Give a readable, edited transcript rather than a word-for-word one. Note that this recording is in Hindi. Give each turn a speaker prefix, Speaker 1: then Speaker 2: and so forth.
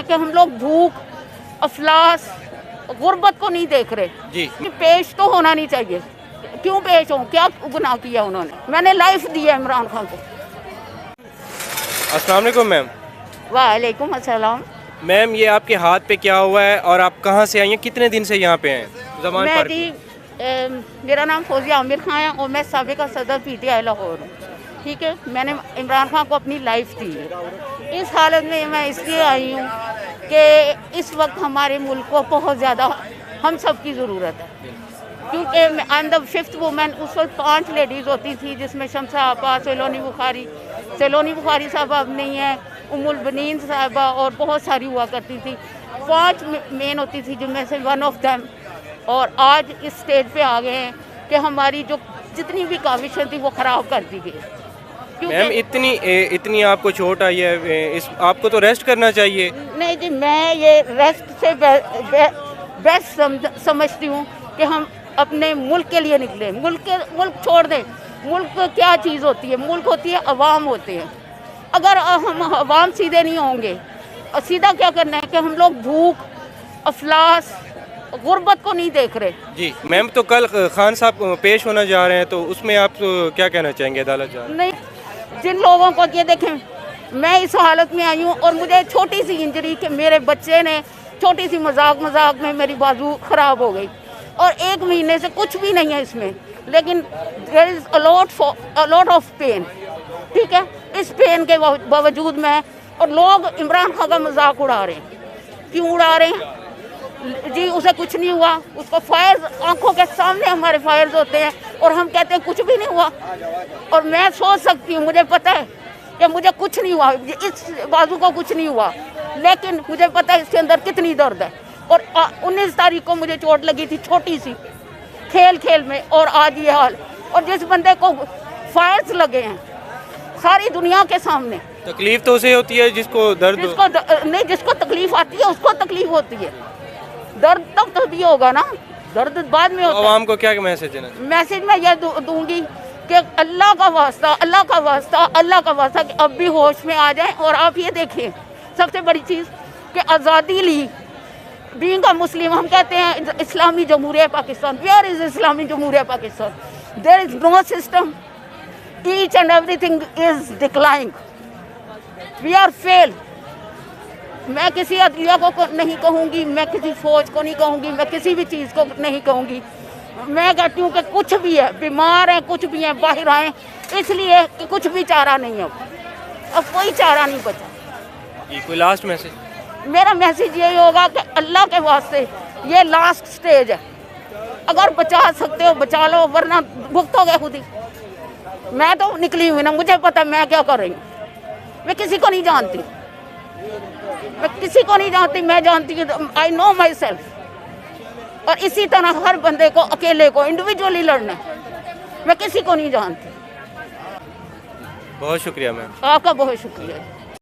Speaker 1: कि हम लोग भूख, अफलास, गुर्बत को नहीं देख रहे
Speaker 2: जी।
Speaker 1: कि पेश तो होना नहीं चाहिए। क्यों पेश हो? क्या गुनाह किया उन्होंने? मैंने लाइफ दी है इमरान खान को।
Speaker 2: अस्सलाम वालेकुम मैम।
Speaker 1: वालेकुम अस्सलाम।
Speaker 2: मैम ये आपके हाथ पे क्या हुआ है और आप कहाँ से आई हैं, कितने दिन से यहाँ पे हैं? जमान
Speaker 1: मैं
Speaker 2: पार्क
Speaker 1: जी
Speaker 2: में।
Speaker 1: मेरा नाम फौजिया आमिर खान है और मैं साबिका सदर PTI लाहौर हूँ। ठीक है, मैंने इमरान खान को अपनी लाइफ दी है। इस हालत में मैं इसलिए आई हूँ कि इस वक्त हमारे मुल्क को बहुत ज़्यादा हम सब की ज़रूरत है, क्योंकि I am the 5th woman. उस वक्त 5 लेडीज़ होती थी, जिसमें शमसा आपा, सैलोनी बुखारी साहबा अब नहीं है, उम्मुल बनीन साहबा और बहुत सारी हुआ करती थी। 5 मेन होती थी, जिनमें से वन ऑफ दैम। और आज इस स्टेज पे आ गए हैं कि हमारी जो जितनी भी काविशें थी वो ख़राब कर दी गई।
Speaker 2: मैम इतनी आपको चोट आई है, इस आपको तो रेस्ट करना चाहिए।
Speaker 1: नहीं जी, मैं ये रेस्ट से बेस्ट समझती हूँ कि हम अपने मुल्क के लिए निकले। मुल्क छोड़ दें। मुल्क क्या चीज़ होती है? मुल्क होती है अवाम होते हैं। अगर हम अवाम सीधे नहीं होंगे, और सीधा क्या करना है कि हम लोग भूख, अफलास, गुर्बत को नहीं देख रहे।
Speaker 2: जी मैम, तो कल खान साहब पेश होना जा रहे हैं, तो उसमें आप क्या कहना चाहेंगे? अदालत जा रहे हैं।
Speaker 1: नहीं, जिन लोगों को ये देखें, मैं इस हालत में आई हूँ और मुझे छोटी सी इंजरी कि मेरे बच्चे ने छोटी सी मजाक में मेरी बाजू ख़राब हो गई और 1 महीने से कुछ भी नहीं है इसमें, लेकिन there is a lot of pain. ठीक है, इस पेन के बावजूद मैं और लोग इमरान खान का मजाक उड़ा रहे हैं। क्यों उड़ा रहे हैं जी? उसे कुछ नहीं हुआ। उसको फायर्स आंखों के सामने हमारे फायर्स होते हैं और हम कहते हैं कुछ भी नहीं हुआ। और मैं सोच सकती हूँ, मुझे पता है कि मुझे कुछ नहीं हुआ, इस बाजू को कुछ नहीं हुआ, लेकिन मुझे पता है इसके अंदर कितनी दर्द है। और 19 तारीख को मुझे चोट लगी थी, छोटी सी, खेल में, और आज ये हाल। और जिस बंदे को फायर्स लगे हैं सारी दुनिया के सामने,
Speaker 2: तकलीफ तो उसे होती है जिसको दर्द
Speaker 1: जिसको तकलीफ आती है उसको तकलीफ होती है। दर्द तब भी होगा ना, दर्द बाद में होता है।
Speaker 2: आवाम को क्या मैसेज देना?
Speaker 1: मैसेज मैं ये दूंगी कि अल्लाह का वास्ता कि अब भी होश में आ जाएं। और आप ये देखिए, सबसे बड़ी चीज़ कि आज़ादी ली, बीइंग अ मुस्लिम, हम कहते हैं Islami Jamhuriya Pakistan. Where is Islami Jamhuriya Pakistan? There is no system. Each and everything is declining. We are fail. मैं किसी अदलिया को नहीं कहूँगी, मैं किसी फौज को नहीं कहूँगी, मैं किसी भी चीज़ को नहीं कहूँगी। मैं कहती हूँ कि कुछ भी है, बीमार हैं, कुछ भी हैं, बाहर आएँ, इसलिए कि कुछ भी चारा नहीं है। अब कोई चारा नहीं बचा।
Speaker 2: ये कोई लास्ट मैसेज?
Speaker 1: मेरा मैसेज यही होगा कि अल्लाह के वास्ते ये लास्ट स्टेज है। अगर बचा सकते हो बचा लो, वरना भुगतोगे खुद ही। मैं तो निकली हुई ना, मुझे पता मैं क्या कर रही हूँ। मैं किसी को नहीं जानती, मैं जानती हूँ, आई नो माई सेल्फ। और इसी तरह हर बंदे को, अकेले को, इंडिविजुअली लड़ना है। मैं किसी को नहीं जानती।
Speaker 2: बहुत शुक्रिया मैम।
Speaker 1: आपका बहुत शुक्रिया।